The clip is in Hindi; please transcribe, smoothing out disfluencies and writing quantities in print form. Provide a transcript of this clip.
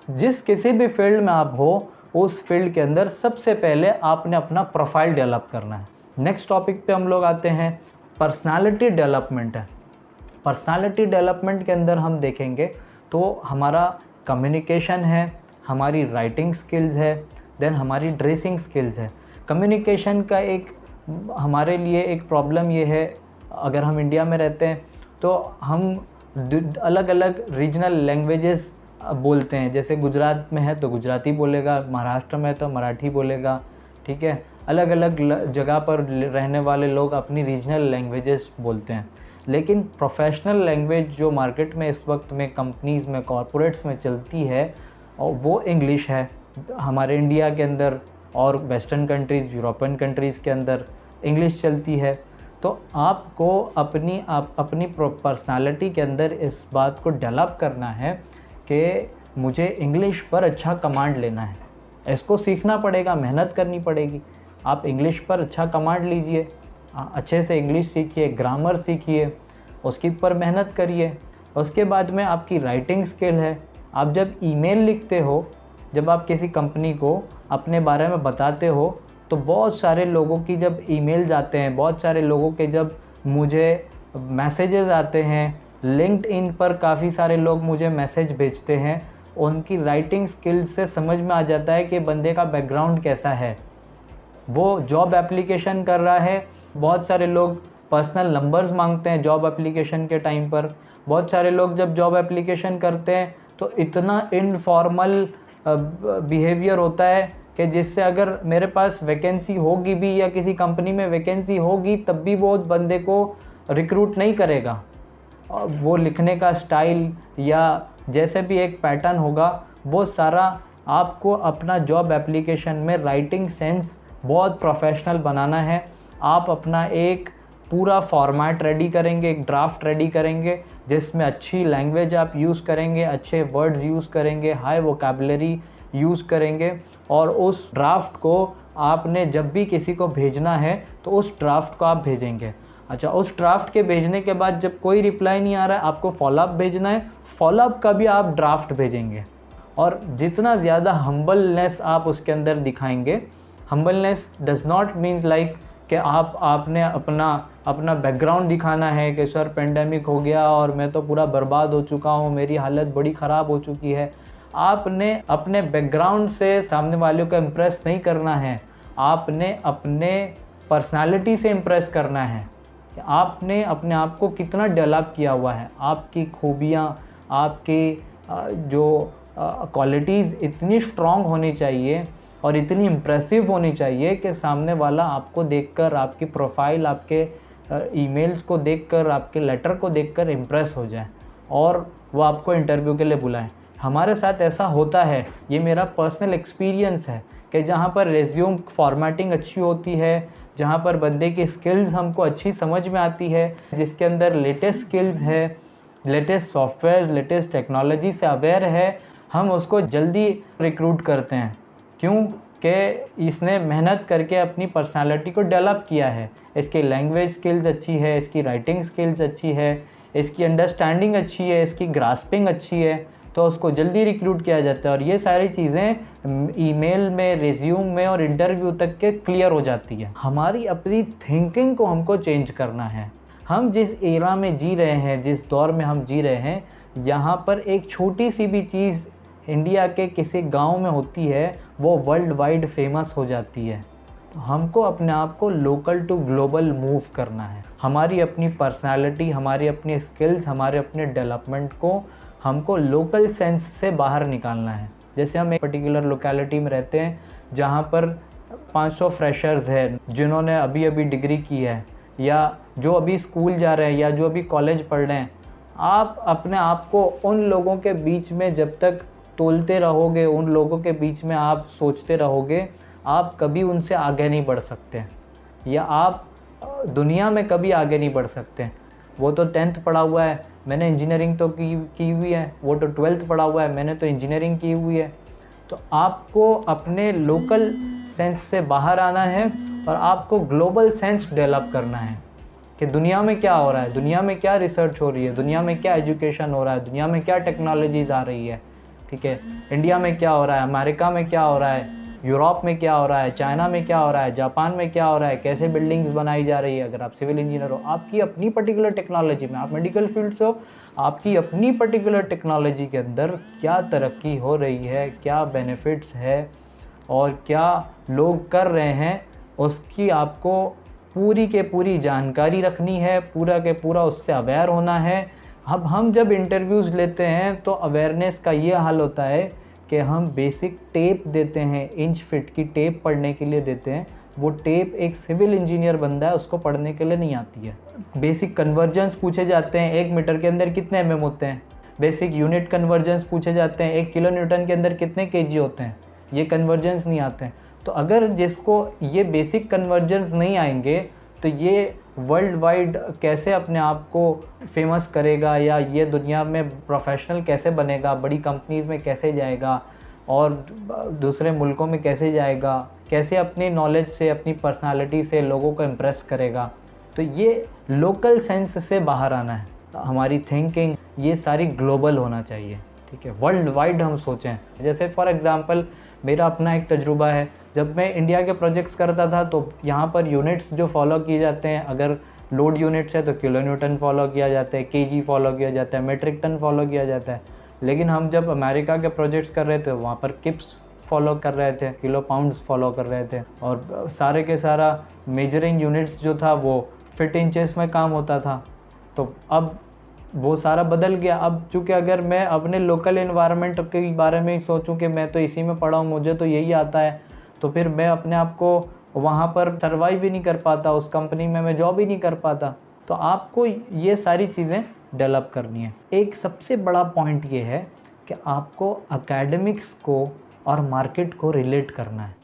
जिस किसी भी फील्ड में आप हो, उस फील्ड के अंदर सबसे पहले आपने अपना प्रोफाइल डेवलप करना है। नेक्स्ट टॉपिक पे हम लोग आते हैं, पर्सनालिटी डेवलपमेंट है। पर्सनालिटी डेवलपमेंट के अंदर हम देखेंगे तो हमारा कम्युनिकेशन है, हमारी राइटिंग स्किल्स है, देन हमारी ड्रेसिंग स्किल्स है। कम्युनिकेशन का एक हमारे लिए एक प्रॉब्लम ये है, अगर हम इंडिया में रहते हैं तो हम अलग अलग रीजनल लैंग्वेजेस बोलते हैं। जैसे गुजरात में है तो गुजराती बोलेगा, महाराष्ट्र में है तो मराठी बोलेगा, ठीक है। अलग अलग जगह पर रहने वाले लोग अपनी रीजनल लैंग्वेजेस बोलते हैं। लेकिन प्रोफेशनल लैंग्वेज जो मार्केट में इस वक्त में कंपनीज़ में कॉरपोरेट्स में चलती है और वो इंग्लिश है। हमारे इंडिया के अंदर और वेस्टर्न कंट्रीज़, यूरोपियन कंट्रीज़ के अंदर इंग्लिश चलती है। तो आपको अपनी पर्सनालिटी के अंदर इस बात को डेवलप करना है कि मुझे इंग्लिश पर अच्छा कमांड लेना है। इसको सीखना पड़ेगा, मेहनत करनी पड़ेगी। आप इंग्लिश पर अच्छा कमांड लीजिए, अच्छे से इंग्लिश सीखिए, ग्रामर सीखिए, उसके ऊपर मेहनत करिए। उसके बाद में आपकी राइटिंग स्किल है। आप जब ईमेल लिखते हो, जब आप किसी कंपनी को अपने बारे में बताते हो, तो बहुत सारे लोगों की जब ईमेल्स आते हैं, बहुत सारे लोगों के जब मुझे मैसेजेस आते हैं, लिंक्डइन पर काफ़ी सारे लोग मुझे मैसेज भेजते हैं, उनकी राइटिंग स्किल्स से समझ में आ जाता है कि बंदे का बैकग्राउंड कैसा है। वो जॉब एप्लीकेशन कर रहा है, बहुत सारे लोग पर्सनल नंबर्स मांगते हैं जॉब एप्लीकेशन के टाइम पर। बहुत सारे लोग जब जॉब एप्लीकेशन करते हैं तो इतना इनफॉर्मल बिहेवियर होता है कि जिससे अगर मेरे पास वैकेंसी होगी भी या किसी कंपनी में वैकेंसी होगी तब भी वो बंदे को रिक्रूट नहीं करेगा। वो लिखने का स्टाइल या जैसे भी एक पैटर्न होगा, वो सारा आपको अपना जॉब एप्लीकेशन में राइटिंग सेंस बहुत प्रोफेशनल बनाना है। आप अपना एक पूरा फॉर्मेट रेडी करेंगे, एक ड्राफ्ट रेडी करेंगे जिसमें अच्छी लैंग्वेज आप यूज़ करेंगे, अच्छे वर्ड्स यूज़ करेंगे, हाई वोकैबुलरी यूज़ करेंगे। और उस ड्राफ्ट को आपने जब भी किसी को भेजना है तो उस ड्राफ्ट को आप भेजेंगे। अच्छा, उस ड्राफ्ट के भेजने के बाद जब कोई रिप्लाई नहीं आ रहा है, आपको फॉलोअप भेजना है, फॉलोअप का भी आप ड्राफ्ट भेजेंगे। और जितना ज़्यादा हम्बलनेस आप उसके अंदर दिखाएंगे, humbleness does not mean like कि आपने अपना बैकग्राउंड दिखाना है कि सर पेंडेमिक हो गया और मैं तो पूरा बर्बाद हो चुका हूँ, मेरी हालत बड़ी ख़राब हो चुकी है। आपने अपने बैकग्राउंड से सामने वालों को इम्प्रेस नहीं करना है, आपने अपने पर्सनालिटी से इम्प्रेस करना है कि आपने अपने आप को कितना डेवलप किया हुआ है। आपकी खूबियाँ, आपकी जो क्वालिटीज़ इतनी स्ट्रॉन्ग होनी चाहिए और इतनी इम्प्रेसिव होनी चाहिए कि सामने वाला आपको देखकर, आपकी प्रोफाइल, आपके ईमेल्स को देखकर, आपके लेटर को देखकर इम्प्रेस हो जाए और वो आपको इंटरव्यू के लिए बुलाएं। हमारे साथ ऐसा होता है, ये मेरा पर्सनल एक्सपीरियंस है कि जहाँ पर रेज्यूम फॉर्मेटिंग अच्छी होती है, जहाँ पर बंदे की स्किल्स हमको अच्छी समझ में आती है, जिसके अंदर लेटेस्ट स्किल्स है, लेटेस्ट सॉफ्टवेयर, लेटेस्ट टेक्नोलॉजी से अवेयर है, हम उसको जल्दी रिक्रूट करते हैं। क्यों? कि इसने मेहनत करके अपनी पर्सनालिटी को डेवलप किया है, इसकी लैंग्वेज स्किल्स अच्छी है, इसकी राइटिंग स्किल्स अच्छी है, इसकी अंडरस्टैंडिंग अच्छी है, इसकी ग्रास्पिंग अच्छी है, तो उसको जल्दी रिक्रूट किया जाता है। और ये सारी चीज़ें ईमेल में, रिज्यूम में और इंटरव्यू तक के क्लियर हो जाती है। हमारी अपनी थिंकिंग को हमको चेंज करना है। हम जिस एरा में जी रहे हैं, जिस दौर में हम जी रहे हैं, यहाँ पर एक छोटी सी भी चीज़ इंडिया के किसी गांव में होती है, वो वर्ल्ड वाइड फेमस हो जाती है। तो हमको अपने आप को लोकल टू ग्लोबल मूव करना है। हमारी अपनी पर्सनालिटी, हमारी अपनी स्किल्स, हमारे अपने डेवलपमेंट को हमको लोकल सेंस से बाहर निकालना है। जैसे हम एक पर्टिकुलर लोकेलिटी में रहते हैं जहाँ पर 500 फ्रेशर्स हैं जिन्होंने अभी अभी डिग्री की है, या जो अभी स्कूल जा रहे हैं, या जो अभी कॉलेज पढ़ रहे हैं। आप अपने आप को उन लोगों के बीच में जब तक तोलते रहोगे, उन लोगों के बीच में आप सोचते रहोगे, आप कभी उनसे आगे नहीं बढ़ सकते, या आप दुनिया में कभी आगे नहीं बढ़ सकते। वो तो 10th पढ़ा हुआ है, मैंने इंजीनियरिंग तो की हुई है, वो तो 12th पढ़ा हुआ है, मैंने तो इंजीनियरिंग की हुई है। तो आपको अपने लोकल सेंस से बाहर आना है और आपको ग्लोबल सेंस डेवलप करना है कि दुनिया में क्या हो रहा है, दुनिया में क्या रिसर्च हो रही है, दुनिया में क्या एजुकेशन हो रहा है, दुनिया में क्या टेक्नोलॉजीज़ आ रही है। ठीक है। इंडिया में क्या हो रहा है, अमेरिका में क्या हो रहा है, यूरोप में क्या हो रहा है, चाइना में क्या हो रहा है, जापान में क्या हो रहा है, कैसे बिल्डिंग्स बनाई जा रही है। अगर आप सिविल इंजीनियर हो, आपकी अपनी पर्टिकुलर टेक्नोलॉजी में, आप मेडिकल फील्ड से हो, आपकी अपनी पर्टिकुलर टेक्नोलॉजी के अंदर क्या तरक्की हो रही है, क्या बेनिफिट्स है और क्या लोग कर रहे हैं, उसकी आपको पूरी के पूरी जानकारी रखनी है, पूरा के पूरा उससे अवेयर होना है। अब हम जब इंटरव्यूज़ लेते हैं तो अवेयरनेस का ये हाल होता है कि हम बेसिक टेप देते हैं, इंच फिट की टेप पढ़ने के लिए देते हैं। वो टेप एक सिविल इंजीनियर बंदा है उसको पढ़ने के लिए नहीं आती है। बेसिक कन्वर्जन्स पूछे जाते हैं, 1 मीटर के अंदर कितने mm होते हैं। बेसिक यूनिट कन्वर्जन्स पूछे जाते हैं, 1 किलो न्यूटन के अंदर कितने kg होते हैं। ये कन्वर्जन्स नहीं आते हैं। तो अगर जिसको ये बेसिक कन्वर्जन्स नहीं आएंगे तो ये वर्ल्ड वाइड कैसे अपने आप को फेमस करेगा, या ये दुनिया में प्रोफेशनल कैसे बनेगा, बड़ी कंपनीज़ में कैसे जाएगा और दूसरे मुल्कों में कैसे जाएगा, कैसे अपनी नॉलेज से, अपनी पर्सनालिटी से लोगों को इम्प्रेस करेगा। तो ये लोकल सेंस से बाहर आना है। हमारी थिंकिंग ये सारी ग्लोबल होना चाहिए, ठीक है, वर्ल्ड वाइड हम सोचें। जैसे फॉर एग्ज़ाम्पल मेरा अपना एक तजुर्बा है, जब मैं इंडिया के प्रोजेक्ट्स करता था तो यहाँ पर यूनिट्स जो फॉलो किए जाते हैं, अगर लोड यूनिट्स है तो किलो न्यूटन फॉलो किया जाता है, केजी फॉलो किया जाता है, मेट्रिक टन फॉलो किया जाता है। लेकिन हम जब अमेरिका के प्रोजेक्ट्स कर रहे थे वहाँ पर किप्स फॉलो कर रहे थे, किलो पाउंड्स फॉलो कर रहे थे, और सारे के सारा मेजरिंग यूनिट्स जो था वो फिट इंचेस में काम होता था। तो अब वो सारा बदल गया। अब चूँकि अगर मैं अपने लोकल इन्वायरमेंट के बारे में ही सोचूं कि मैं तो इसी में पढ़ा हूँ, मुझे तो यही आता है, तो फिर मैं अपने आप को वहाँ पर सर्वाइव ही नहीं कर पाता, उस कंपनी में मैं जॉब ही नहीं कर पाता। तो आपको ये सारी चीज़ें डेवलप करनी है। एक सबसे बड़ा पॉइंट ये है कि आपको एकेडमिक्स को और मार्केट को रिलेट करना है।